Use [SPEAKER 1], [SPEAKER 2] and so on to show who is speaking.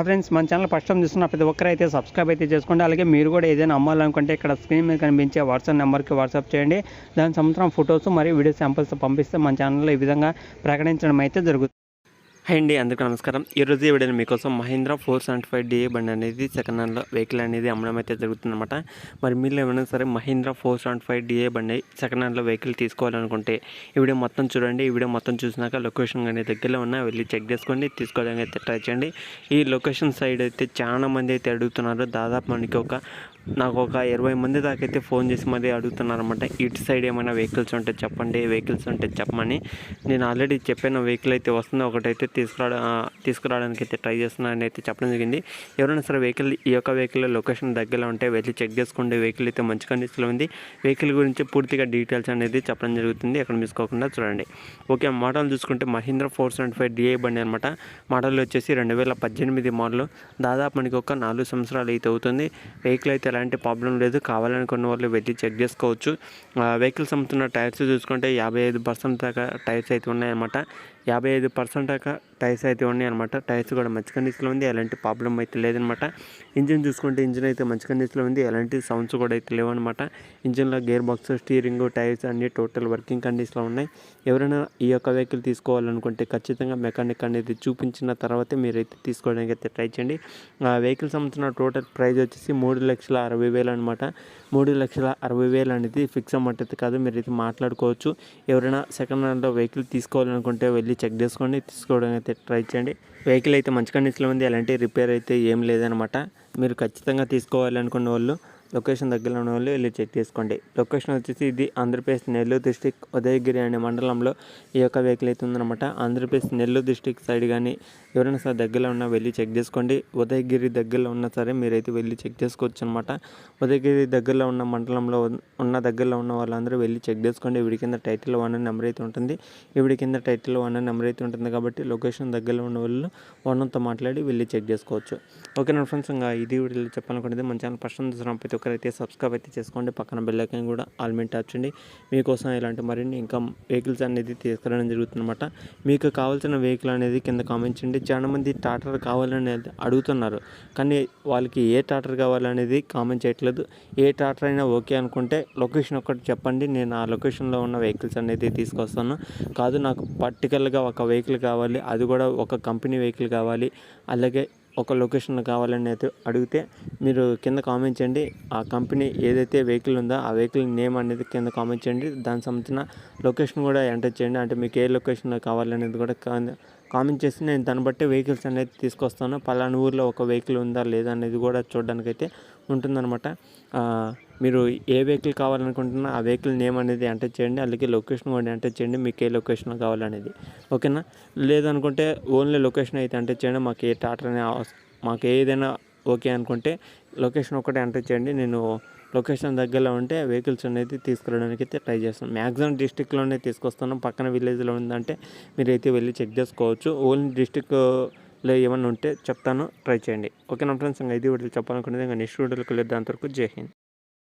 [SPEAKER 1] Friends మన channel first time చూస్తున్న ప్రతి ఒక్కరు అయితే సబ్స్క్రైబ్ అయితే చేసుకోండి. అలాగే మీరు కూడా ఏదైనా అమ్మాలనుకుంటే ఇక్కడ స్క్రీన్ మీద కనిపించే వాట్సాప్ నెంబర్కి వాట్సాప్ చేయండి. దాని సంవత్సరం ఫొటోస్ మరియు వీడియో శాంపిల్స్ పంపిస్తే మన ఛానల్లో ఈ విధంగా ప్రకటించడం అయితే జరుగుతుంది. హై అండి, అందరికీ నమస్కారం. ఈరోజు ఈ వీడియోని మీకోసం మహీంద్రా 475 డిఏ బండి అనేది సెకండ్ హ్యాండ్లో వెహికల్ అనేది అమ్మడం అయితే జరుగుతుందన్నమాట. మరి మీరు ఏమైనా సరే మహీంద్రా 475 డిఏ బండి సెకండ్ హ్యాండ్లో వెహికల్ తీసుకోవాలనుకుంటే ఈ వీడియో మొత్తం చూడండి. ఈ వీడియో మొత్తం చూసినాక లొకేషన్ అనేది దగ్గరలో ఉన్నా వెళ్ళి చెక్ చేసుకోండి, తీసుకోవడానికి అయితే ట్రై చేయండి. ఈ లొకేషన్ సైడ్ అయితే చాలా మంది అయితే అడుగుతున్నారు. దాదాపు మనకి నాకు ఒక 20 మంది దాకా అయితే ఫోన్ చేసి మరీ అడుగుతున్నారన్నమాట. ఇటు సైడ్ ఏమైనా వెహికల్స్ ఉంటే చెప్పండి, వెహికల్స్ ఉంటే చెప్పమని. నేను ఆల్రెడీ చెప్పిన వెహికల్ అయితే వస్తుంది, ఒకటైతే తీసుకురావడానికి అయితే ట్రై చేస్తున్నానని అయితే చెప్పడం జరిగింది. ఎవరైనా సరే ఈ యొక్క వెహికల్ లొకేషన్ దగ్గరలో ఉంటే వెళ్ళి చెక్ చేసుకోండి. వెహికల్ అయితే మంచి కండిషన్లో ఉంది. వెహికల్ గురించి పూర్తిగా డీటెయిల్స్ అనేది చెప్పడం జరుగుతుంది, అక్కడ మిసుకోకుండా చూడండి. ఓకే, మోడల్ చూసుకుంటే మహీంద్రా 475 డిఐ బండి అనమాట. మోడల్ వచ్చేసి 2018 మోడల్. దాదాపు మనకి ఒక 4 సంవత్సరాలు అయితే అవుతుంది. వెహికల్ అయితే ఎలాంటి ప్రాబ్లం లేదు. కావాలనుకున్న వాళ్ళు వెళ్ళి చెక్ చేసుకోవచ్చు. వెహికల్స్ అమ్ముతున్న టైర్స్ చూసుకుంటే 55% దాకా టైర్స్ అయితే ఉన్నాయన్నమాట. 55% దాకా టైర్స్ అయితే ఉన్నాయన్నమాట. టైర్స్ కూడా మంచి కండిషన్లో ఉంది, ఎలాంటి ప్రాబ్లం అయితే లేదనమాట. ఇంజిన్ చూసుకుంటే ఇంజిన్ అయితే మంచి కండిషన్లో ఉంది, ఎలాంటి సౌండ్స్ కూడా అయితే లేవన్నమాట. ఇంజిన్లో గేర్ బాక్స్, స్టీరింగ్, టైర్స్ అన్నీ టోటల్ వర్కింగ్ కండిషన్లో ఉన్నాయి. ఎవరైనా ఈ యొక్క వెహికల్ తీసుకోవాలనుకుంటే ఖచ్చితంగా మెకానిక్ అనేది చూపించిన తర్వాతే మీరైతే తీసుకోవడానికి అయితే ట్రై చేయండి. వెహికల్స్ అమ్ముతున్న టోటల్ ప్రైస్ వచ్చేసి 3,60,000 అనమాట. 3,60,000 అనేది ఫిక్స్ అమౌంట్ అయితే కాదు, మీరైతే మాట్లాడుకోవచ్చు. ఎవరైనా సెకండ్ హ్యాండ్లో వెహికల్ తీసుకోవాలనుకుంటే వెళ్ళి చెక్ చేసుకోండి, తీసుకోవడానికి అయితే ట్రై చేయండి. వెహికల్ అయితే మంచి కండిషన్లో ఉంది, ఎలాంటి రిపేర్ అయితే ఏం లేదనమాట. మీరు ఖచ్చితంగా తీసుకోవాలనుకున్న వాళ్ళు లొకేషన్ దగ్గరలో ఉన్న వాళ్ళు వెళ్ళి చెక్ చేసుకోండి. లొకేషన్ వచ్చేసి ఇది ఆంధ్రప్రదేశ్ నెల్లూరు డిస్టిక్ ఉదయగిరి అనే మండలంలో ఈ యొక్క వెహికల్ అయితే ఉందన్నమాట. ఆంధ్రప్రదేశ్ నెల్లూరు డిస్టిక్ సైడ్ కానీ ఎవరైనా సరే దగ్గరలో ఉన్నా వెళ్ళి చెక్ చేసుకోండి. ఉదయగిరి దగ్గరలో ఉన్నా సరే మీరైతే వెళ్ళి చెక్ చేసుకోవచ్చు అనమాట. ఉదయగిరి దగ్గరలో ఉన్న మండలంలో దగ్గరలో ఉన్న వాళ్ళందరూ వెళ్ళి చెక్ చేసుకోండి. వీడి కింద టైటిల్ 1 నెంబర్ అయితే ఉంటుంది. వీడి కింద టైటిల్ 1 నెంబర్ అయితే ఉంటుంది కాబట్టి లొకేషన్ దగ్గరలో ఉన్న వాళ్ళు ఓనర్తో మాట్లాడి వెళ్ళి చెక్ చేసుకోవచ్చు. ఓకే నా ఫ్రెండ్స్, ఇంకా ఇది వీడియోలో చెప్పాలనుకుంటే మన ఛానల్ ఫస్ట్ చూసిన ప్రతి ఒక్కరైతే సబ్స్క్రైబ్ అయితే చేసుకోండి. పక్కన బెల్ ఐకాన్ కూడా ఆల్ మీద ట్యాప్ చేయండి. మీకోసం ఇలాంటి మరిన్ని ఇంకా వెహికల్స్ అనేది తీసుకురావడం జరుగుతుందన్నమాట. మీకు కావాల్సిన వెహికల్ అనేది కింద కామెంట్ చేయండి. చాలా మంది టాటర్ కావాలని అడుగుతున్నారు, కానీ వాళ్ళకి ఏ టాటర్ కావాలనేది కామెంట్ చేయట్లేదు. ఏ టాటర్ అయినా ఓకే అనుకుంటే లొకేషన్ ఒకటి చెప్పండి, నేను ఆ లొకేషన్లో ఉన్న వెహికల్స్ అనేది తీసుకొస్తాను. కాదు నాకు పర్టికులర్గా ఒక వెహికల్ కావాలి, అది కూడా ఒక కంపెనీ వెహికల్ కావాలి, అలాగే ఒక లొకేషన్ కావాలని అయితే అడిగితే మీరు కింద కామెంట్ చేయండి. ఆ కంపెనీ ఏదైతే వెహికల్ ఉందో ఆ వెహికల్ నేమ్ అనేది కింద కామెంట్ చేయండి. దానికి సంబంధించిన లొకేషన్ కూడా ఎంటర్ చేయండి. అంటే మీకు ఏ లొకేషన్ కావాలనేది కూడా కామెంట్ చేసి నేను దాన్ని బట్టి వెహికల్స్ అనేది తీసుకొస్తాను. పలానా ఊర్లో ఒక వెహికల్ ఉందా లేదా అనేది కూడా చూడడానికైతే ఉంటుందన్నమాట. మీరు ఏ వెహికల్ కావాలనుకుంటున్నా ఆ వెహికల్ నేమ్ అనేది ఎంటర్ చేయండి, అలాగే లొకేషన్ కూడా ఎంటర్ చేయండి, మీకు ఏ లొకేషన్ కావాలనేది. ఓకేనా? లేదనుకుంటే ఓన్లీ లొకేషన్ అయితే ఎంటర్ చేయండి. మాకు ఏ టాటర్ మాకు ఏదైనా ఓకే అనుకుంటే లొకేషన్ ఒకటే ఎంటర్ చేయండి. నేను లొకేషన్ దగ్గరలో ఉంటే వెహికల్స్ అనేది తీసుకురావడానికి అయితే ట్రై చేస్తాను. మ్యాక్సిమం డిస్టిక్లోనే తీసుకొస్తాను. పక్కన విలేజ్లో ఉందంటే మీరైతే వెళ్ళి చెక్ చేసుకోవచ్చు. ఓన్లీ డిస్టిక్లో ఏమన్నా ఉంటే చెప్తాను, ట్రై చేయండి. ఓకే నా ఫ్రెండ్స్, ఇంకా ఇది వీడియోలు చెప్పాలనుకునేది. ఇంకా నెక్స్ట్ వీడియోకి వెళ్ళేది. అంతవరకు జై హింద్.